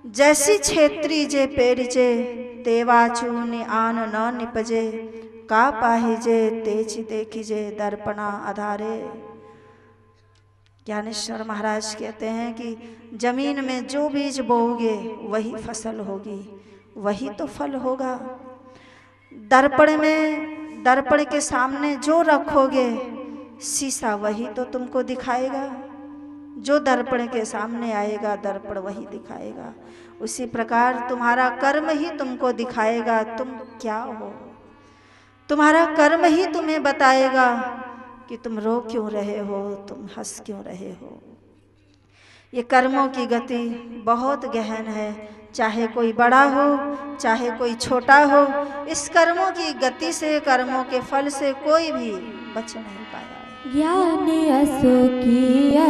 जैसी छेत्री जे पेरिजे तेवा चूनि आन न निपजे का पाहिजे तेची देखिजे दर्पणा आधारे। ज्ञानेश्वर महाराज कहते हैं कि जमीन में जो बीज बोओगे वही फसल होगी, वही तो फल होगा। दर्पण में, दर्पण के सामने जो रखोगे शीशा वही तो तुमको दिखाएगा। जो दर्पण के सामने आएगा दर्पण वही दिखाएगा। उसी प्रकार तुम्हारा कर्म ही तुमको दिखाएगा तुम क्या हो। तुम्हारा कर्म ही तुम्हें बताएगा कि तुम रो क्यों रहे हो, तुम हंस क्यों रहे हो। ये कर्मों की गति बहुत गहन है, चाहे कोई बड़ा हो चाहे कोई छोटा हो। इस कर्मों की गति से, कर्मों के फल से कोई भी बच नहीं पाया। ज्ञान असो किया